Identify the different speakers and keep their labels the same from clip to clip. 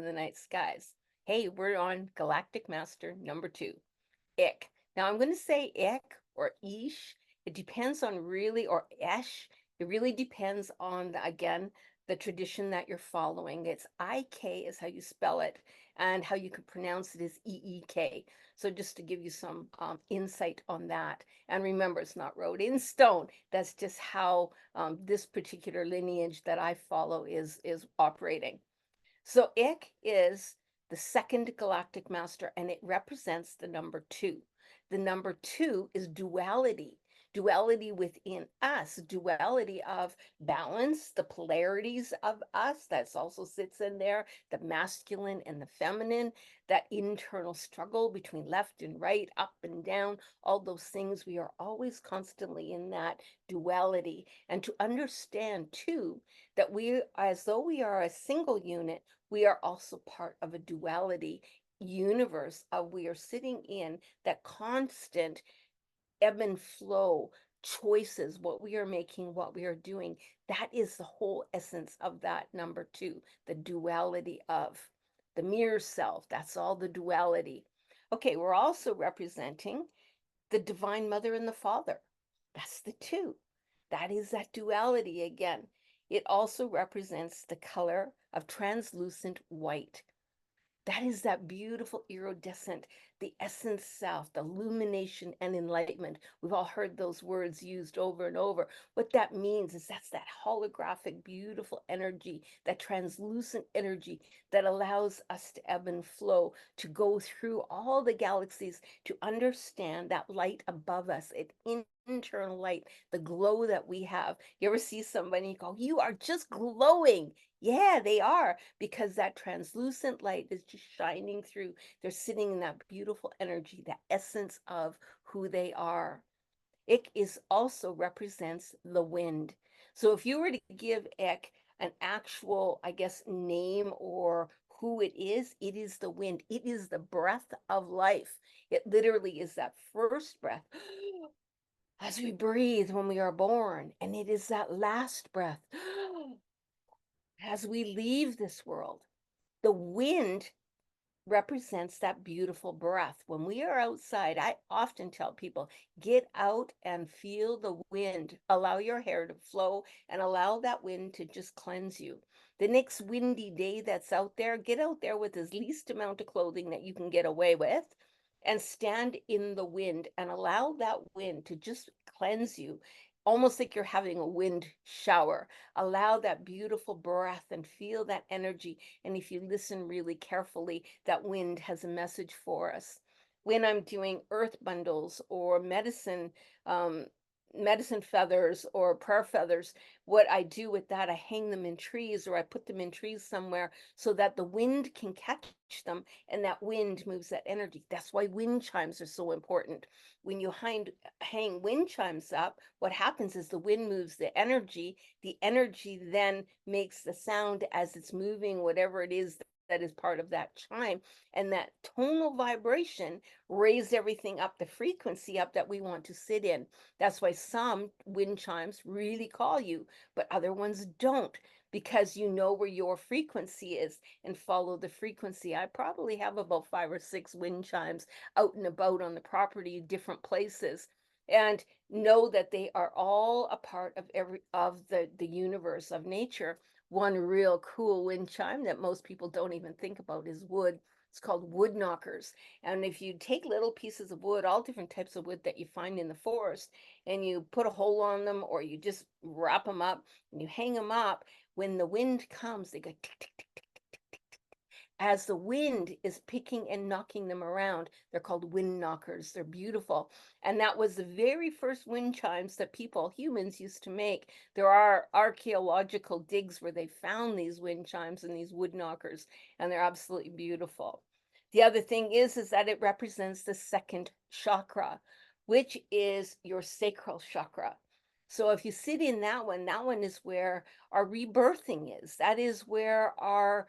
Speaker 1: the night skies. Hey, we're on Galactic Master number 2, Ik. Now I'm going to say Ik or Ish. It depends on really, or Esh. It really depends on, again, the tradition that you're following. It's IK is how you spell it, and how you could pronounce it is EEK. So just to give you some insight on that. And remember, it's not wrote in stone. That's just how this particular lineage that I follow is operating. So Ik is the second galactic master, and it represents the number 2. The number 2 is duality, duality within us, duality of balance, the polarities of us. That also sits in there, the masculine and the feminine, that internal struggle between left and right, up and down, all those things. We are always constantly in that duality. And to understand too that we, as though we are a single unit, we are also part of a duality universe of, we are sitting in that constant ebb and flow choices, what we are making, what we are doing. That is the whole essence of that number 2, the duality of the mirror self. That's all the duality. Okay, we're also representing the Divine Mother and the Father. That's the 2. That is that duality again. It also represents the color of translucent white. That is that beautiful iridescent, the essence self, the illumination and enlightenment. We've all heard those words used over and over. What that means is that's that holographic, beautiful energy, that translucent energy that allows us to ebb and flow, to go through all the galaxies, to understand that light above us, it internal light, the glow that we have. You ever see somebody go, "You are just glowing"? Yeah, they are, because that translucent light is just shining through. They're sitting in that beautiful energy, that essence of who they are. Ik is also represents the wind. So if you were to give Ik an actual, I guess, name or who it is the wind. It is the breath of life. It literally is that first breath as we breathe when we are born, and it is that last breath as we leave this world. The wind represents that beautiful breath. When we are outside, I often tell people, get out and feel the wind. Allow your hair to flow and allow that wind to just cleanse you. The next windy day that's out there, get out there with as least amount of clothing that you can get away with and stand in the wind and allow that wind to just cleanse you, almost like you're having a wind shower. Allow that beautiful breath and feel that energy. And if you listen really carefully, that wind has a message for us. When I'm doing earth bundles or medicine feathers or prayer feathers, what I do with that, I hang them in trees or I put them in trees somewhere so that the wind can catch them, and that wind moves that energy. That's why wind chimes are so important. When you hang wind chimes up, what happens is the wind moves the energy then makes the sound as it's moving, whatever it is that is part of that chime, and that tonal vibration raised everything up, the frequency up that we want to sit in. That's why some wind chimes really call you, but other ones don't, because you know where your frequency is and follow the frequency. I probably have about 5 or 6 wind chimes out and about on the property, different places, and know that they are all a part of the universe of nature. One real cool wind chime that most people don't even think about is wood. It's called wood knockers. And if you take little pieces of wood, all different types of wood that you find in the forest, and you put a hole on them or you just wrap them up and you hang them up, when the wind comes, they go tick, tick, tick, tick, tick, tick, tick. As the wind is picking and knocking them around, they're called wind knockers. They're beautiful. And that was the very first wind chimes that people, humans, used to make. There are archaeological digs where they found these wind chimes and these wood knockers, and they're absolutely beautiful. The other thing is that it represents the second chakra, which is your sacral chakra. So if you sit in that one is where our rebirthing is. That is where our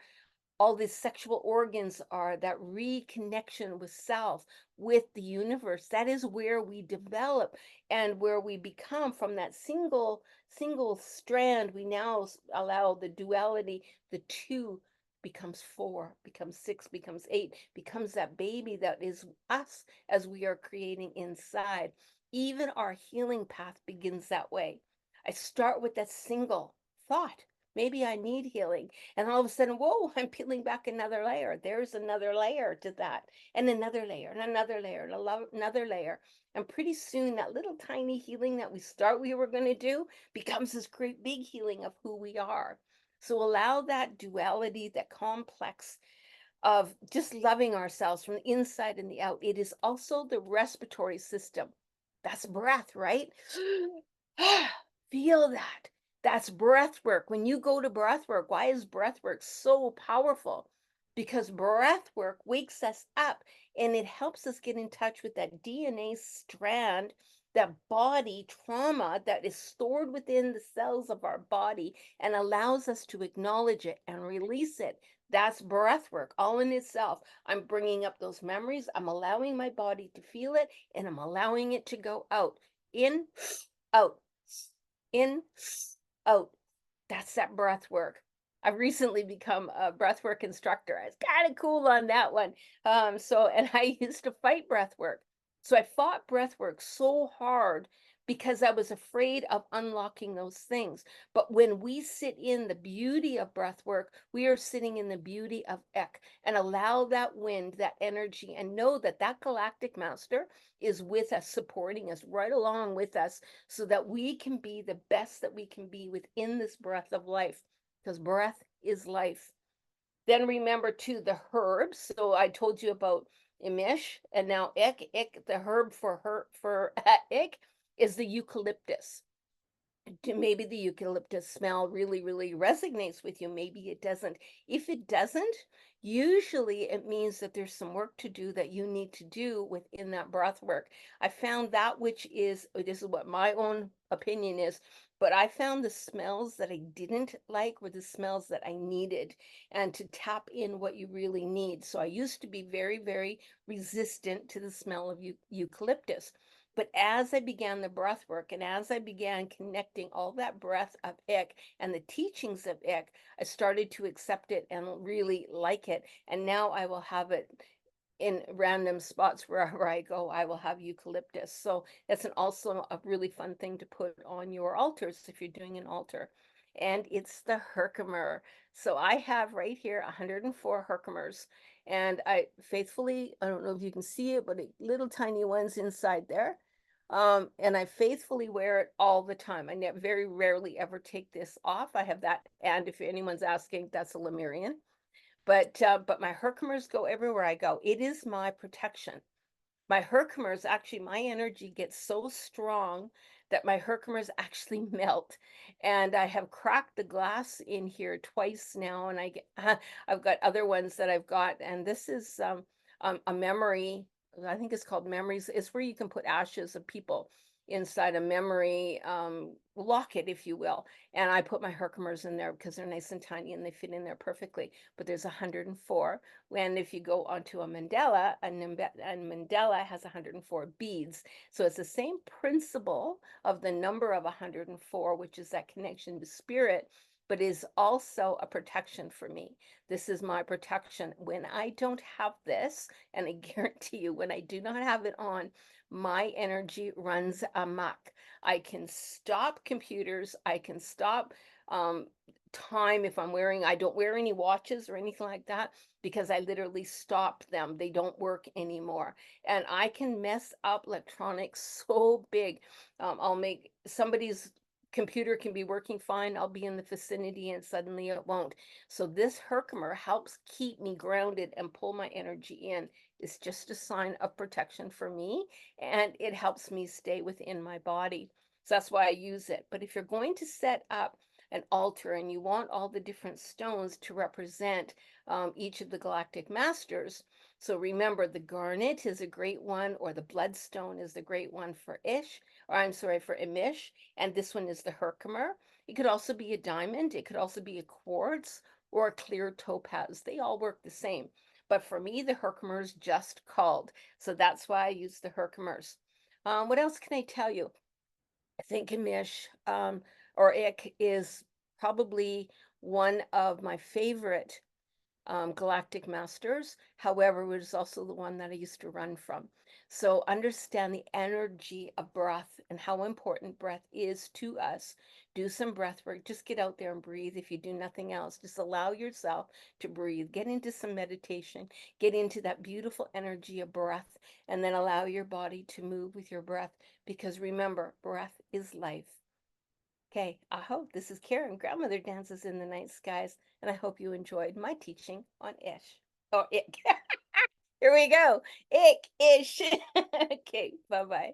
Speaker 1: all these sexual organs are, that reconnection with self, with the universe. That is where we develop and where we become from that single strand. We now allow the duality, the two becomes 4, becomes 6, becomes 8, becomes that baby that is us as we are creating inside. Even our healing path begins that way. I start with that single thought. Maybe I need healing. And all of a sudden, whoa, I'm peeling back another layer. There's another layer to that, and another layer, and another layer, and another layer. And pretty soon, that little tiny healing that we were going to do becomes this great big healing of who we are. So allow that duality, that complex of just loving ourselves from the inside and the out. It is also the respiratory system. That's breath, right? Feel that. That's breath work. When you go to breath work, why is breath work so powerful? Because breath work wakes us up and it helps us get in touch with that DNA strand, that body trauma that is stored within the cells of our body, and allows us to acknowledge it and release it. That's breath work all in itself. I'm bringing up those memories. I'm allowing my body to feel it, and I'm allowing it to go out. In, out, in, out. That's that breath work. I've recently become a breath work instructor. It's kind of cool on that one. And I used to fight breath work. So I fought breath work so hard because I was afraid of unlocking those things. But when we sit in the beauty of breath work, we are sitting in the beauty of Ek, and allow that wind, that energy, and know that that galactic master is with us, supporting us right along with us, so that we can be the best that we can be within this breath of life, because breath is life. Then remember too the herbs. So I told you about Imish and now Ik. Ik, the herb for Ik is the eucalyptus. Maybe the eucalyptus smell really resonates with you. Maybe it doesn't. If it doesn't, usually it means that there's some work to do that you need to do within that breath work. I found that, which is, this is what my own opinion is, but I found the smells that I didn't like were the smells that I needed, and to tap in what you really need. So I used to be very resistant to the smell of eucalyptus. But as I began the breath work, and as I began connecting all that breath of Ik and the teachings of Ik, I started to accept it and really like it. And now I will have it in random spots wherever I go. I will have eucalyptus. So that's also a really fun thing to put on your altars if you're doing an altar. And it's the Herkimer. So I have right here 104 Herkimers. And I faithfully, I don't know if you can see it, but little tiny ones inside there. And I faithfully wear it all the time. I very rarely ever take this off. I have that, and if anyone's asking, that's a Lemurian. But my Herkimers go everywhere I go. It is my protection. My Herkimers, actually, my energy gets so strong that my Herkimers actually melt. And I have cracked the glass in here twice now, and I've got other ones that I've got, and this is a memory. I think it's called memories. It's where you can put ashes of people inside a memory locket, if you will. And I put my Herkimers in there because they're nice and tiny and they fit in there perfectly. But there's 104. And if you go onto a mandala, a mandala has 104 beads. So it's the same principle of the number of 104, which is that connection to spirit, but is also a protection for me. This is my protection. When I don't have this, and I guarantee you, when I do not have it on, my energy runs amok. I can stop computers. I can stop time if I don't wear any watches or anything like that, because I literally stop them. They don't work anymore. And I can mess up electronics so big. I'll make somebody's computer can be working fine. I'll be in the vicinity and suddenly it won't. So this Herkimer helps keep me grounded and pull my energy in. It's just a sign of protection for me, and it helps me stay within my body. So that's why I use it. But if you're going to set up an altar and you want all the different stones to represent each of the galactic masters, so remember, the garnet is a great one, or the bloodstone is the great one for Ish, or I'm sorry, for Imish, and this one is the Herkimer. It could also be a diamond, it could also be a quartz or a clear topaz. They all work the same. But for me, the Herkimer is just called. So that's why I use the Herkimers. What else can I tell you? I think Imish or Ik is probably one of my favorite Galactic Masters. However, it was also the one that I used to run from. So understand the energy of breath and how important breath is to us. Do some breath work. Just get out there and breathe if you do nothing else. Just allow yourself to breathe. Get into some meditation. Get into that beautiful energy of breath, and then allow your body to move with your breath, because remember, breath is life. Okay, I hope this is Karen, Grandmother Dances in the Night Skies, and I hope you enjoyed my teaching on Ish. Or Ick. Here we go. Ick, Ish. Okay, bye bye.